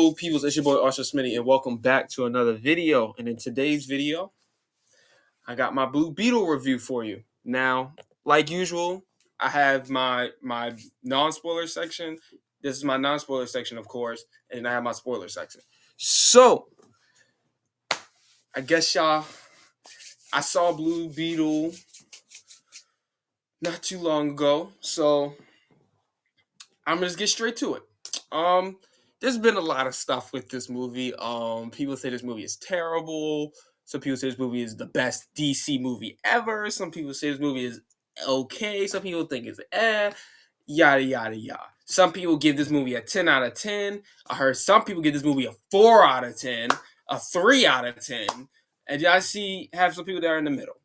Hello, peoples. It's your boy Arthur Smitty, and welcome back to another video. And in today's video, I got my Blue Beetle review for you. Now, like usual, I have my non-spoiler section. This is my non-spoiler section, of course, and I have my spoiler section. So, I guess I saw Blue Beetle not too long ago, so I'm gonna just get straight to it. There's been a lot of stuff with this movie. People say this movie is terrible. Some people say this movie is the best DC movie ever. Some people say this movie is okay. Some people think it's yada yada yada. Some people give this movie a 10 out of 10. I heard some people give this movie a 4 out of 10, a 3 out of 10, and I have some people that are in the middle.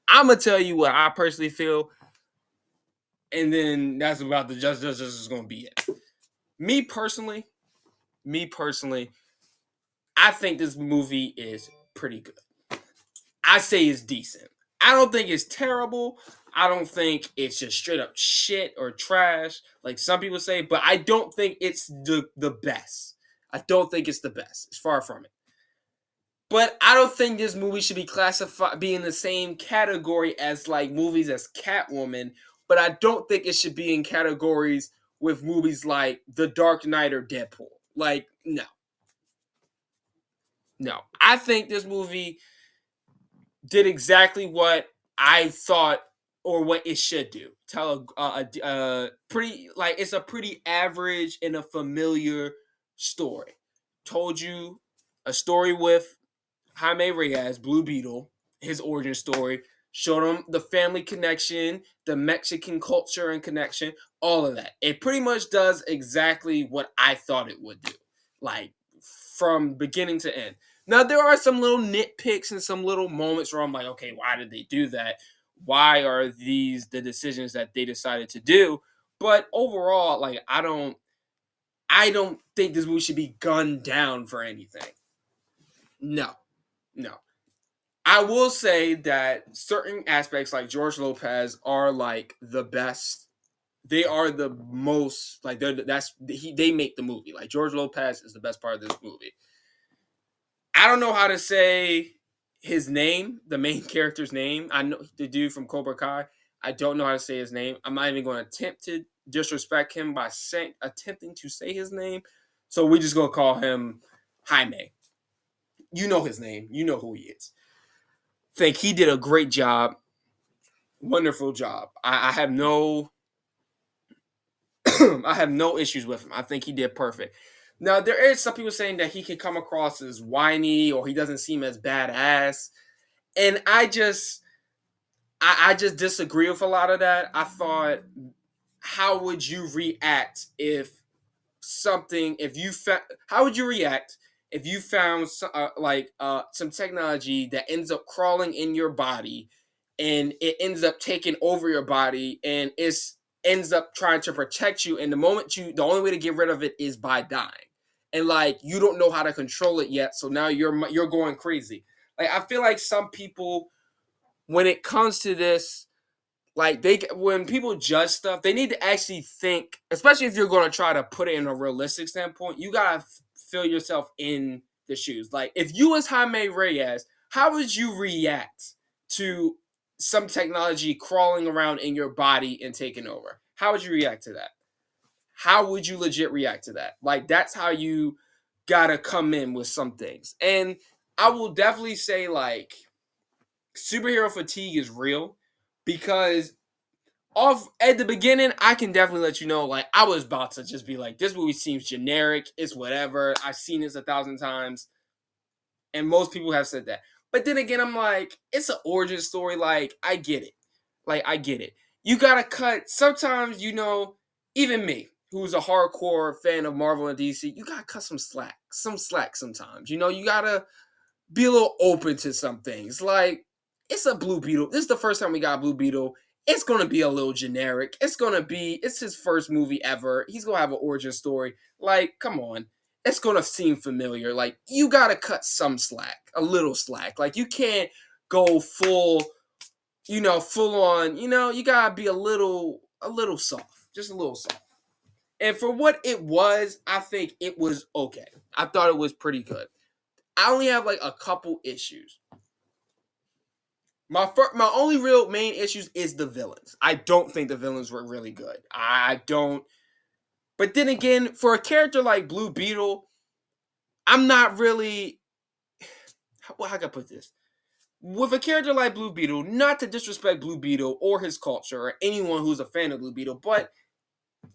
I'm gonna tell you what I personally feel, and then that's about the just is gonna be it. Me personally, I think this movie is pretty good. I say it's decent. I don't think it's terrible. I don't think it's just straight up shit or trash, like some people say, but I don't think it's the best. I don't think it's the best. It's far from it. But I don't think this movie should be in the same category as like movies as Catwoman, but I don't think it should be in categories with movies like The Dark Knight or Deadpool. Like, no. I think this movie did exactly what I thought or what it should do. Tell it's a pretty average and a familiar story. Told you a story with Jaime Reyes, Blue Beetle, his origin story. Showed him the family connection, the Mexican culture and connection, all of that. It pretty much does exactly what I thought it would do, like from beginning to end. Now, there are some little nitpicks and some little moments where I'm like, okay, why did they do that? Why are these the decisions that they decided to do? But overall, like, I don't think this movie should be gunned down for anything. No. I will say that certain aspects like George Lopez are like the best. They are the most like they make the movie. Like George Lopez is the best part of this movie. I don't know how to say his name, the main character's name. I know the dude from Cobra Kai. I don't know how to say his name. I'm not even going to attempt to disrespect him by attempting to say his name. So we just gonna call him Jaime. You know his name. You know who he is. Think he did a great job, wonderful job. I have no I have no issues with him. I think he did perfect. Now there is some people saying that he can come across as whiny or he doesn't seem as badass, and I just disagree with a lot of that. I thought, how would you react if how would you react if you found some technology that ends up crawling in your body and it ends up taking over your body and ends up trying to protect you, and the only way to get rid of it is by dying, and like you don't know how to control it yet, so now you're going crazy. Like I feel like some people, when it comes to this, like when people judge stuff, they need to actually think, especially if you're going to try to put it in a realistic standpoint, you got to feel yourself in the shoes. Like if you was Jaime Reyes, how would you react to some technology crawling around in your body and taking over? How would you react to that? How would you legit react to that? Like that's how you got to come in with some things. And I will definitely say like superhero fatigue is real, because at the beginning, I can definitely let you know, like, I was about to just be like, this movie seems generic. It's whatever. I've seen this 1,000 times. And most people have said that. But then again, I'm like, it's an origin story. Like, I get it. You got to cut. Sometimes, even me, who's a hardcore fan of Marvel and DC, you got to cut some slack. Sometimes. You got to be a little open to some things. Like, it's a Blue Beetle. This is the first time we got Blue Beetle. It's going to be a little generic. It's his first movie ever. He's going to have an origin story. Like, come on. It's going to seem familiar. Like, you got to cut some slack, a little slack. Like, you can't go full on, you got to be a little soft. Just a little soft. And for what it was, I think it was okay. I thought it was pretty good. I only have like a couple issues. My only real main issues is the villains. I don't think the villains were really good. I don't. But then again, for a character like Blue Beetle, I'm not really. How can I put this? With a character like Blue Beetle, not to disrespect Blue Beetle or his culture or anyone who's a fan of Blue Beetle, but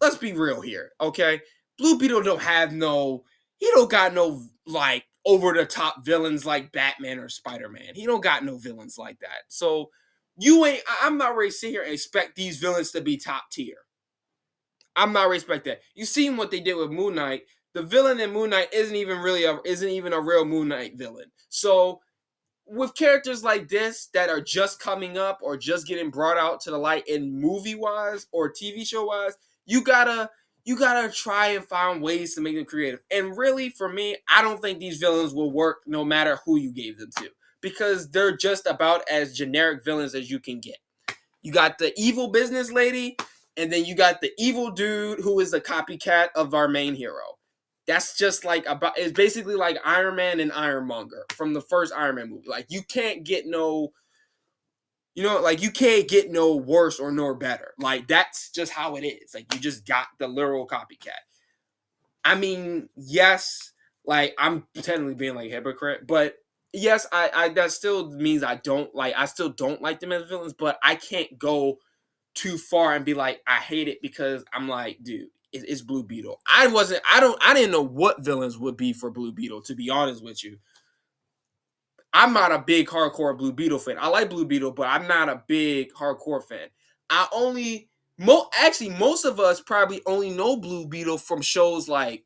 let's be real here, okay? Blue Beetle don't have no, he don't got no like over the top villains like Batman or Spider Man. He don't got no villains like that. So you ain't. I'm not ready to sit here and expect these villains to be top tier. I'm not ready to expect that. You seen what they did with Moon Knight. The villain in Moon Knight isn't even a real Moon Knight villain. So with characters like this that are just coming up or just getting brought out to the light in movie wise or TV show wise, you gotta try and find ways to make them creative. And really, for me, I don't think these villains will work no matter who you gave them to, because they're just about as generic villains as you can get. You got the evil business lady, and then you got the evil dude who is a copycat of our main hero. That's just like about, it's basically like Iron Man and Ironmonger from the first Iron Man movie. Like you can't get no, like you can't get no worse or no better. Like that's just how it is. Like you just got the literal copycat. I mean, yes, like I'm technically being like a hypocrite, but yes, I that still means I still don't like them as villains, but I can't go too far and be like, I hate it, because I'm like, dude, it's Blue Beetle. I didn't know what villains would be for Blue Beetle, to be honest with you. I'm not a big hardcore Blue Beetle fan. I like Blue Beetle, but I'm not a big hardcore fan. I only, actually, most of us probably only know Blue Beetle from shows like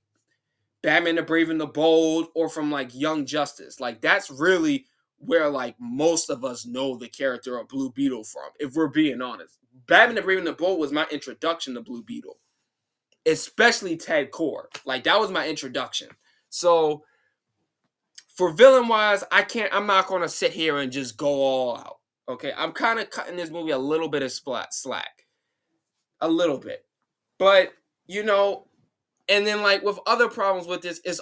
Batman the Brave and the Bold, or from like Young Justice. Like that's really where like most of us know the character of Blue Beetle from, if we're being honest. Batman the Brave and the Bold was my introduction to Blue Beetle, especially Ted Core. Like that was my introduction. So for villain wise, I'm not gonna sit here and just go all out. Okay, I'm kind of cutting this movie a little bit of slack, a little bit, but you know, and then like with other problems with this is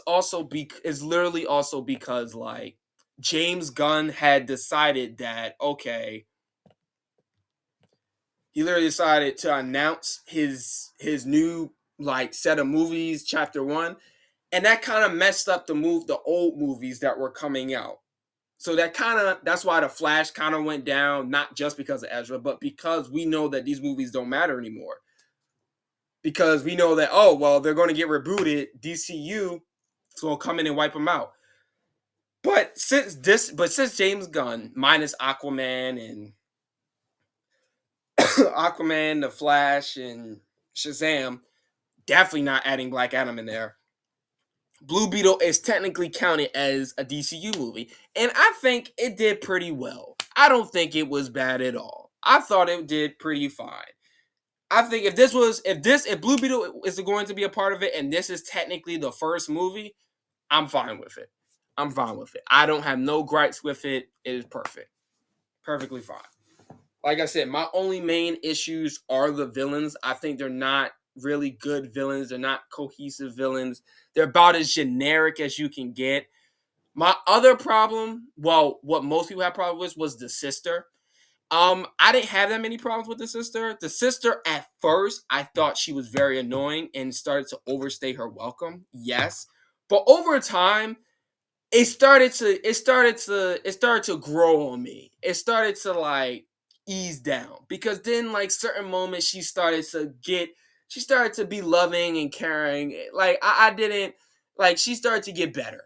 literally also because like James Gunn had decided that, okay, he literally decided to announce his new like set of movies, chapter 1, and that kind of messed up the old movies that were coming out. So that's why the Flash kind of went down, not just because of Ezra, but because we know that these movies don't matter anymore. Because we know that, oh well, they're going to get rebooted. DCU is going to come in and wipe them out. But since James Gunn, minus Aquaman and Aquaman, the Flash, and Shazam, definitely not adding Black Adam in there. Blue Beetle is technically counted as a DCU movie, and I think it did pretty well. I don't think it was bad at all. I thought it did pretty fine. I think if Blue Beetle is going to be a part of it, and this is technically the first movie, I'm fine with it. I'm fine with it. I don't have no gripes with it. It is perfect. Perfectly fine. Like I said, my only main issues are the villains. I think they're not really good villains. They're not cohesive villains. They're about as generic as you can get. My other problem, well, what most people have problems with, was the sister. I didn't have that many problems with the sister. The sister, at first, I thought she was very annoying and started to overstay her welcome. Yes. But over time, it started to grow on me. It started to like ease down, because then like certain moments she started to be loving and caring. Like I didn't like she started to get better,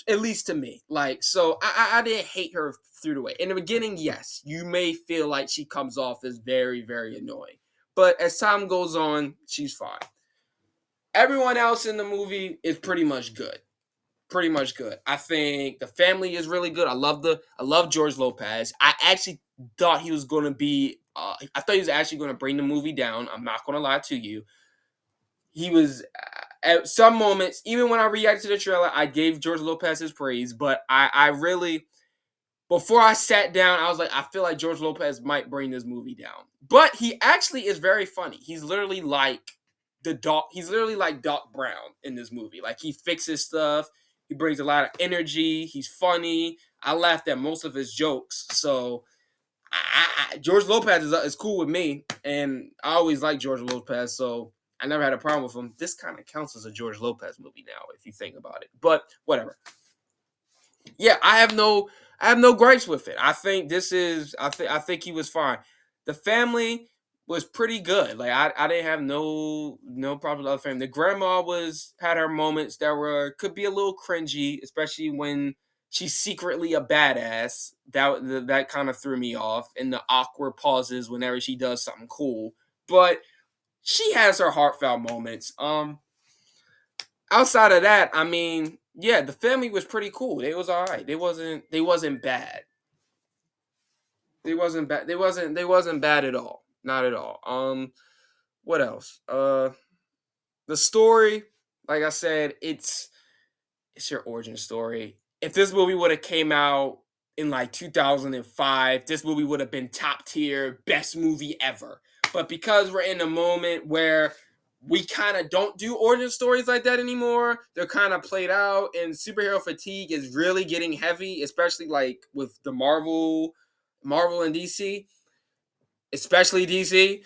at least to me. Like so I didn't hate her through the way. In the beginning, yes, you may feel like she comes off as very, very annoying. But as time goes on, she's fine. Everyone else in the movie is pretty much good. Pretty much good. I think the family is really good. I love George Lopez. I actually thought he was going to be. I thought he was actually going to bring the movie down. I'm not going to lie to you. He was at some moments, even when I reacted to the trailer, I gave George Lopez his praise. But I really, before I sat down, I was like, I feel like George Lopez might bring this movie down. But he actually is very funny. He's literally like He's literally like Doc Brown in this movie. Like he fixes stuff. He brings a lot of energy. He's funny. I laughed at most of his jokes. So George Lopez is cool with me, and I always like George Lopez. So I never had a problem with him. This kind of counts as a George Lopez movie now, if you think about it. But whatever. Yeah, I have no gripes with it. I think this is I think he was fine. The family was pretty good. Like I didn't have no problem with the family. The grandma was had her moments that were could be a little cringy, especially when she's secretly a badass. That kind of threw me off, and the awkward pauses whenever she does something cool. But she has her heartfelt moments. Outside of that, I mean, yeah, the family was pretty cool. They was all right. They wasn't bad. They wasn't bad. They wasn't bad at all. Not at all. What else? The story, like I said, it's your origin story. If this movie would have came out in like 2005, this movie would have been top tier, best movie ever. But because we're in a moment where we kind of don't do origin stories like that anymore, they're kind of played out, and superhero fatigue is really getting heavy, especially like with the Marvel and DC, especially DC.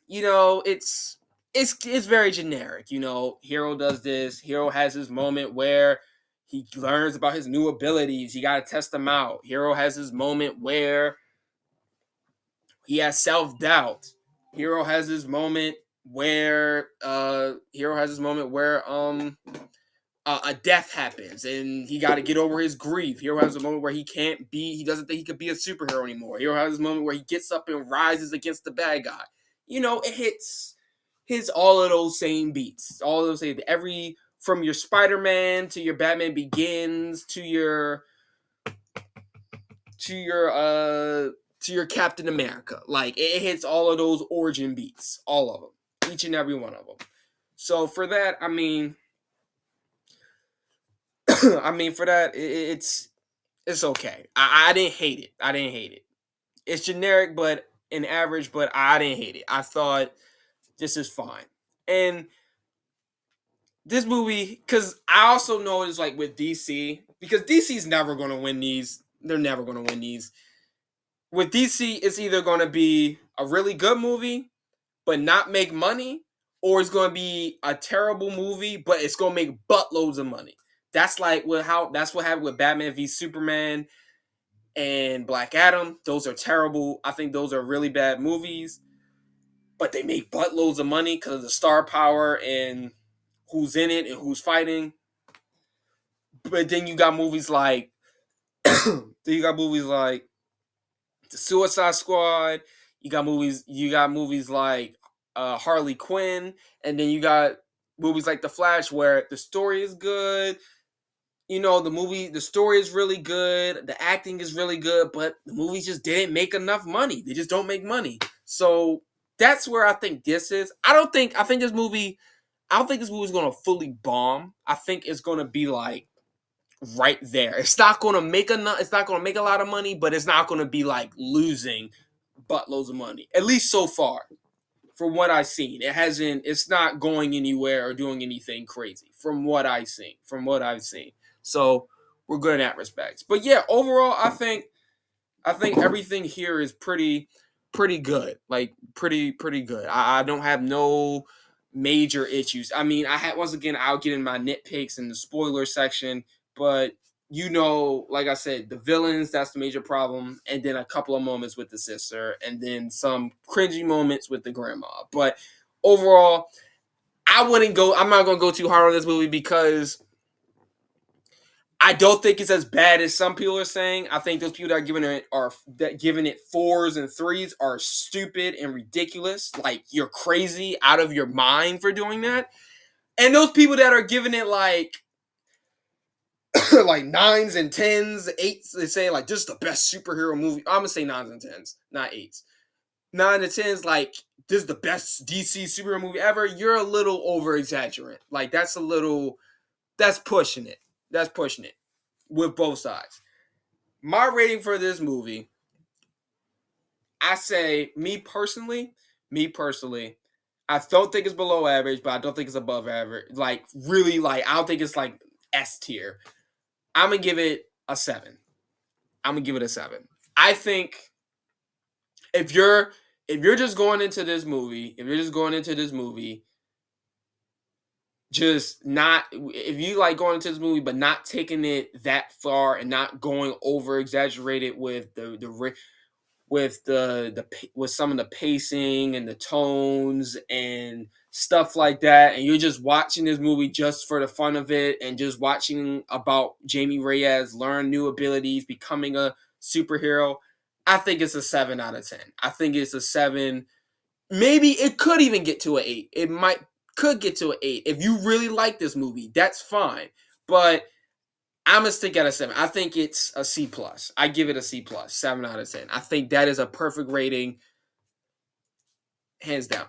You know, it's very generic. You know, hero does this. Hero has his moment where he learns about his new abilities. He got to test them out. Hero has his moment where he has self doubt. Hero has his moment where a death happens and he got to get over his grief. Hero has a moment where he doesn't think he could be a superhero anymore. Hero has a moment where he gets up and rises against the bad guy. You know, it hits all of those same beats. All of those same, from your Spider-Man to your Batman Begins to your to your Captain America. Like it hits all of those origin beats, all of them, each and every one of them. So for that, I mean, for that, it's okay. I didn't hate it. I didn't hate it. It's generic, but an average, but I didn't hate it. I thought this is fine. And this movie, because I also know it's like with DC, because DC's never going to win these. They're never going to win these. With DC, it's either going to be a really good movie, but not make money, or it's going to be a terrible movie, but it's going to make buttloads of money. That's that's what happened with Batman v Superman and Black Adam. Those are terrible. I think those are really bad movies, but they make buttloads of money because of the star power and who's in it and who's fighting. But then you got movies like the Suicide Squad. You got movies like Harley Quinn, and then you got movies like The Flash where the story is good. You know, the story is really good, the acting is really good, but the movies just didn't make enough money. They just don't make money. So that's where I think this is. I don't think this movie is gonna fully bomb. I think it's gonna be like right there. It's not gonna make a lot of money, but it's not gonna be like losing buttloads of money. At least so far. From what I've seen, it's not going anywhere or doing anything crazy. From what I've seen. So we're good in that respect. But yeah, overall, I think everything here is pretty good. Like pretty good. I don't have no major issues. I mean, once again, I'll get in my nitpicks in the spoiler section, but you know, like I said, the villains, that's the major problem, and then a couple of moments with the sister, and then some cringy moments with the grandma. But overall, I'm not gonna go too hard on this movie because I don't think it's as bad as some people are saying. I think those people that are giving it fours and threes are stupid and ridiculous. Like you're crazy out of your mind for doing that. And those people that are giving it like like nines and tens, eights, they say like this is the best superhero movie. I'm gonna say nines and tens, not eights. Nine and tens, like this is the best DC superhero movie ever. You're a little over exaggerant. Like that's pushing it. That's pushing it with both sides. My rating for this movie, I say me personally, I don't think it's below average, but I don't think it's above average. Like really, like I don't think it's like S tier. I'm gonna give it a 7. I'm gonna give it a 7. I think if you're if you're just going into this movie, if you're just going into this movie, just not if you like going into this movie, but not taking it that far and not going over exaggerated with with some of the pacing and the tones and stuff like that, and you're just watching this movie just for the fun of it and just watching about Jamie Reyes learn new abilities, becoming a superhero, I think it's a 7 out of 10. I think it's a 7. Maybe it could even get to an 8. It might could get to an 8. If you really like this movie, that's fine. But I'm gonna stick at a 7. I think it's a C plus. I give it a C plus, 7 out of 10. I think that is a perfect rating, hands down.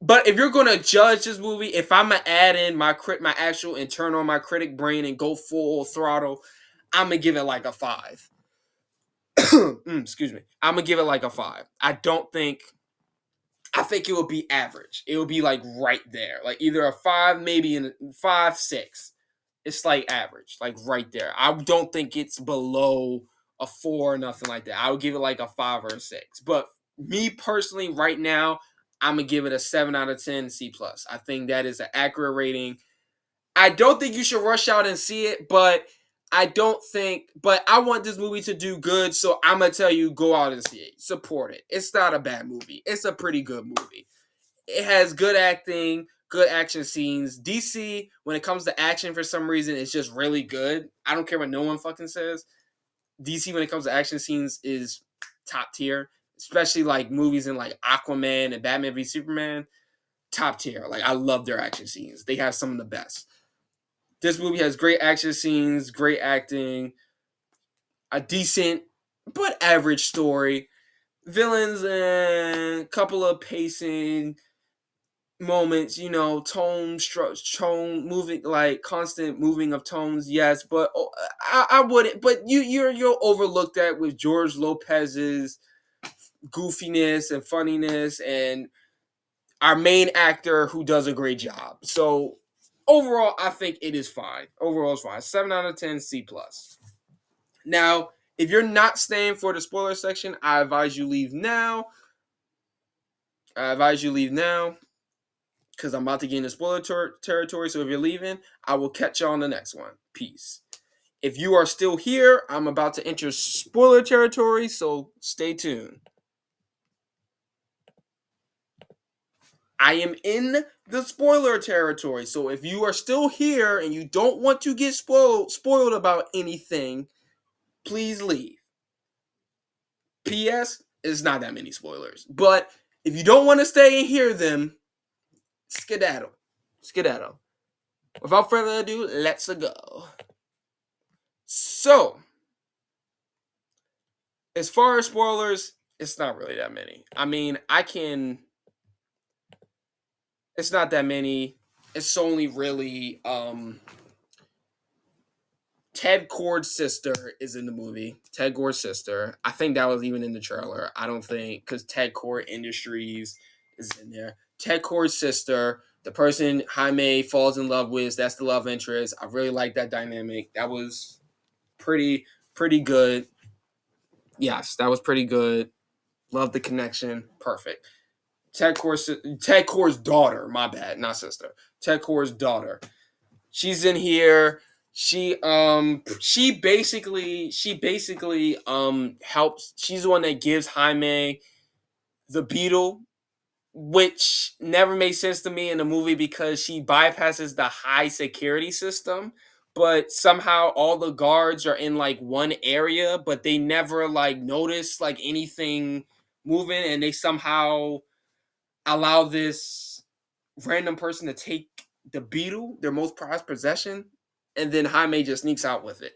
But if you're gonna judge this movie, if I'm gonna add in my actual internal my critic brain and go full throttle, I'm gonna give it like a 5. Excuse me. I'm gonna give it like a 5. I think it will be average. It will be like right there, like either a 5, maybe a 5, 6. It's like average, like right there. I don't think it's below a 4 or nothing like that. I would give it like a 5 or a 6. But me personally, right now, I'm gonna give it a 7 out of 10 C plus. I think that is an accurate rating. I don't think you should rush out and see it, but I want this movie to do good, so I'm gonna tell you, go out and see it. Support it. It's not a bad movie. It's a pretty good movie. It has good acting, good action scenes. DC, when it comes to action, for some reason, it's just really good. I don't care what no one fucking says. DC, when it comes to action scenes, is top tier. Especially like movies in like Aquaman and Batman v Superman, top tier. Like I love their action scenes. They have some of the best. This movie has great action scenes, great acting, a decent but average story, villains, and a couple of pacing moments, tone moving, like constant moving of tones, yes, but I wouldn't, but you'll overlook that with George Lopez's goofiness and funniness and our main actor who does a great job. So overall, I think it is fine. Overall, it's fine. 7 out of 10, C plus. Now, if you're not staying for the spoiler section, I advise you leave now. Because I'm about to get into spoiler territory. So if you're leaving, I will catch you on the next one. Peace. If you are still here, I'm about to enter spoiler territory, so stay tuned. I am in the spoiler territory, so if you are still here and you don't want to get spoiled about anything, please leave. P.S. It's not that many spoilers, but if you don't want to stay and hear them, skedaddle. Without further ado, let's go. So, as far as spoilers, it's not really that many. I mean, it's not that many. It's only really Ted Kord's sister is in the movie. Ted Kord's sister. I think that was even in the trailer. I don't think, because Ted Kord Industries is in there. Ted Kord's sister, the person Jaime falls in love with, that's the love interest. I really like that dynamic. That was pretty good. Yes, that was pretty good. Love the connection. Perfect. Ted Kord's daughter. My bad, not sister. Ted Kord's daughter. She's in here. She basically helps. She's the one that gives Jaime the beetle, which never made sense to me in the movie because she bypasses the high security system, but somehow all the guards are in like one area, but they never like notice like anything moving, and they somehow allow this random person to take the beetle, their most prized possession, and then Jaime just sneaks out with it.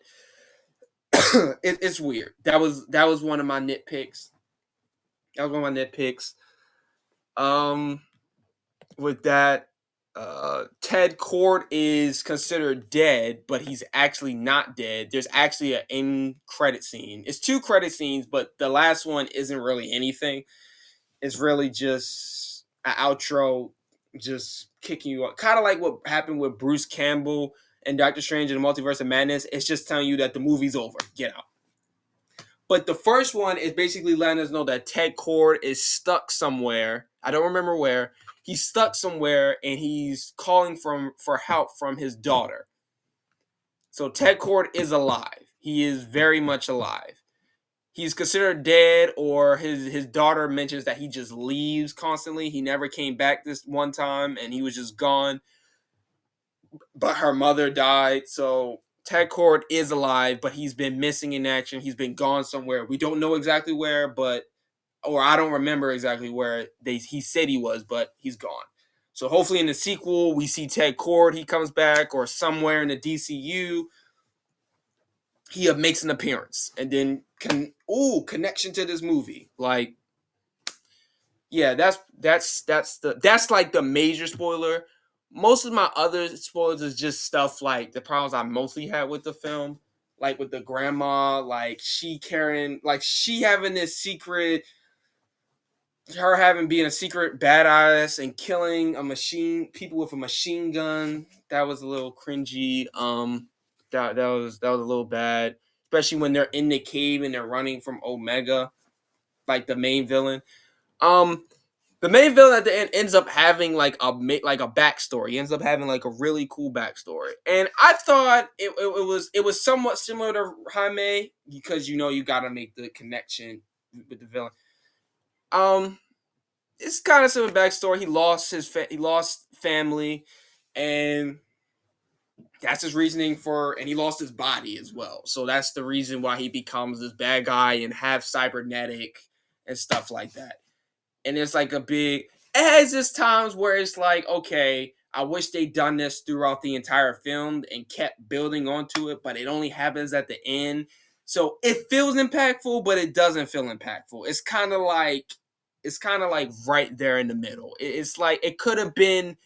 It's weird. That was one of my nitpicks. Um, with that, Ted Kord is considered dead, but he's actually not dead. There's actually an end credit scene. It's 2 credit scenes, but the last one isn't really anything. It's really just an outro just kicking you up. Kind of like what happened with Bruce Campbell and Doctor Strange in the Multiverse of Madness. It's just telling you that the movie's over. Get out. But the first one is basically letting us know that Ted Cord is stuck somewhere. I don't remember where. He's stuck somewhere and he's calling for help from his daughter. So Ted Cord is alive. He is very much alive. He's considered dead, or his daughter mentions that he just leaves constantly. He never came back this one time and he was just gone. But her mother died, so Ted Cord is alive, but he's been missing in action. He's been gone somewhere. We don't know exactly where, or I don't remember exactly where he said he was, but he's gone. So hopefully in the sequel we see Ted Cord. He comes back, or somewhere in the DCU he makes an appearance, and then connection to this movie. Like, yeah, that's like the major spoiler. Most of my other spoilers is just stuff like the problems I mostly had with the film, like with the grandma, like she having this secret, her having being a secret badass and killing people with a machine gun. That was a little cringy. That was a little bad, especially when they're in the cave and they're running from Omega, like the main villain. Um, the main villain at the end ends up having like a backstory. He ends up having like a really cool backstory, and I thought it was somewhat similar to Jaime, because you gotta make the connection with the villain. Um, it's kind of similar backstory. He lost family, and that's his reasoning and he lost his body as well. So that's the reason why he becomes this bad guy and half cybernetic and stuff like that. And it's like it has this times where it's like, okay, I wish they'd done this throughout the entire film and kept building onto it, but it only happens at the end. So it feels impactful, but it doesn't feel impactful. It's kind of like right there in the middle. It's like it could have been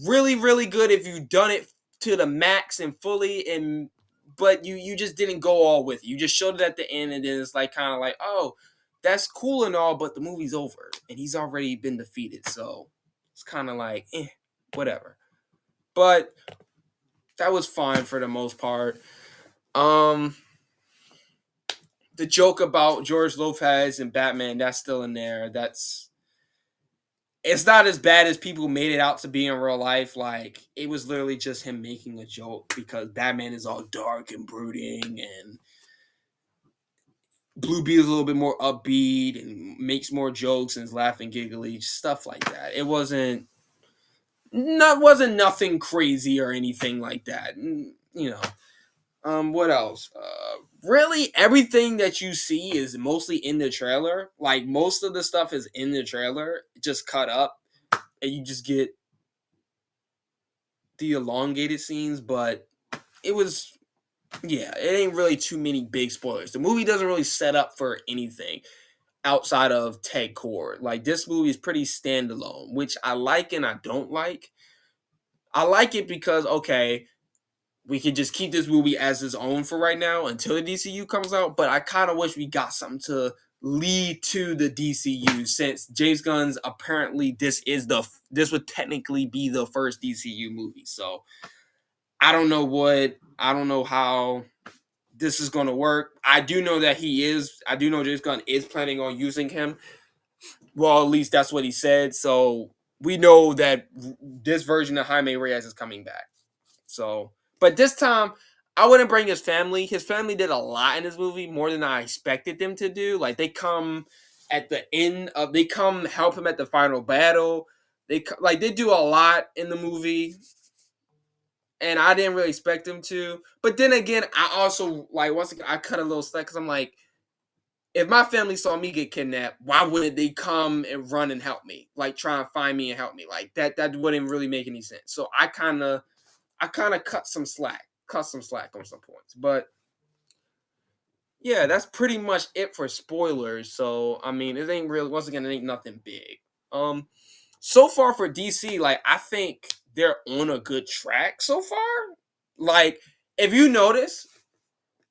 really, really good if you done it to the max and fully, but you just didn't go all with it. You just showed it at the end, and then it's like kind of like, oh, that's cool and all, but the movie's over and he's already been defeated. So it's kind of like, whatever. But that was fine for the most part. The joke about George Lopez and Batman, that's still in there. It's not as bad as people made it out to be in real life. Like, it was literally just him making a joke, because Batman is all dark and brooding, and Blue Beetle is a little bit more upbeat and makes more jokes and is laughing giggly, stuff like that. It wasn't nothing crazy or anything like that. What else? Really, everything that you see is mostly in the trailer. Like, most of the stuff is in the trailer, just cut up, and you just get the elongated scenes. But it ain't really too many big spoilers. The movie doesn't really set up for anything outside of Ted Cord. Like, this movie is pretty standalone, which I like and I don't like. I like it because, okay, we can just keep this movie as its own for right now until the DCU comes out, but I kind of wish we got something to lead to the DCU, since James Gunn's apparently this would technically be the first DCU movie. So I don't know how this is going to work. I do know James Gunn is planning on using him. Well, at least that's what he said. So we know that this version of Jaime Reyes is coming back. So, but this time, I wouldn't bring his family. His family did a lot in this movie, more than I expected them to do. Like, they come help him at the final battle. They do a lot in the movie, and I didn't really expect them to. But then again, I also, like, once again, I cut a little slack, because I'm like, if my family saw me get kidnapped, why wouldn't they come and run and help me? Like, try and find me and help me? Like, that wouldn't really make any sense. So I kind of cut some slack on some points. But yeah, that's pretty much it for spoilers. So it ain't really, once again, it ain't nothing big. So far for DC, like, I think they're on a good track so far. Like, if you notice,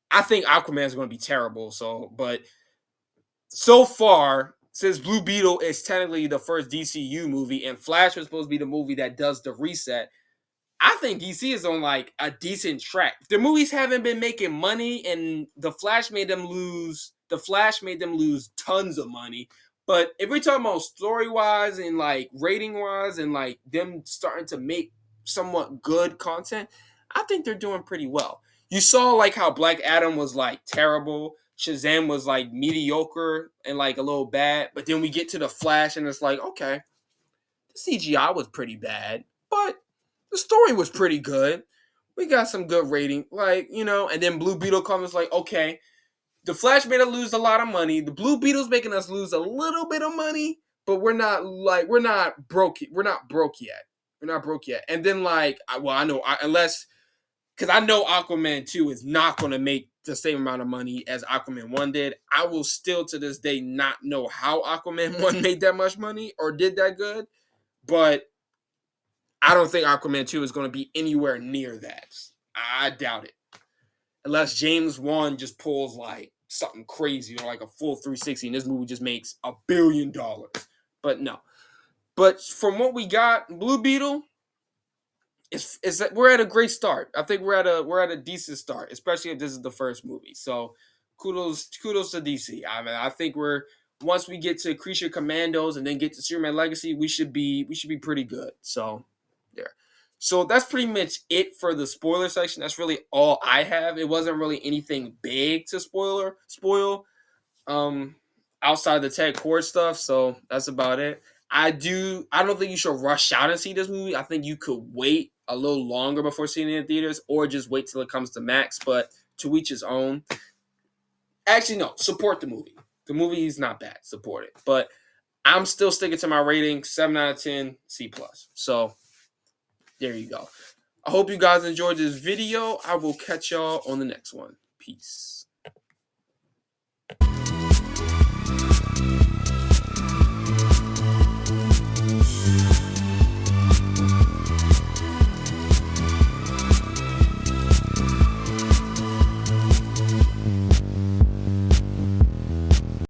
I think Aquaman is going to be terrible. But so far, since Blue Beetle is technically the first DCU movie, and Flash was supposed to be the movie that does the reset, I think DC is on like a decent track. The movies haven't been making money, and the Flash made them lose. The Flash made them lose tons of money. But if we're talking about story wise and like rating wise and like them starting to make somewhat good content, I think they're doing pretty well. You saw like how Black Adam was like terrible, Shazam was like mediocre and like a little bad, but then we get to the Flash and it's like, okay, the CGI was pretty bad, but the story was pretty good. We got some good rating, like, and then Blue Beetle comes like, okay, the Flash made us lose a lot of money. The Blue Beetle's making us lose a little bit of money, but we're not broke. We're not broke yet. We're not broke yet. And then I know unless because I know Aquaman 2 is not going to make the same amount of money as Aquaman 1 did. I will still to this day not know how Aquaman 1 made that much money or did that good, but I don't think Aquaman 2 is going to be anywhere near that. I doubt it. Unless James Wan just pulls like something crazy or like a full 360 and this movie just makes $1 billion. But no. But from what we got, Blue Beetle, is that we're at a great start. I think we're at a decent start, especially if this is the first movie. So kudos to DC. I mean, I think once we get to Creature Commandos and then get to Superman Legacy, we should be pretty good. So there. So that's pretty much it for the spoiler section. That's really all I have. It wasn't really anything big to spoil outside the Ted Cord stuff. So that's about it. I don't think you should rush out and see this movie. I think you could wait a little longer before seeing it in theaters or just wait till it comes to Max, but to each his own. Actually, no, support the movie. The movie is not bad. Support it. But I'm still sticking to my rating, 7 out of 10, C+. So there you go. I hope you guys enjoyed this video. I will catch y'all on the next one. Peace.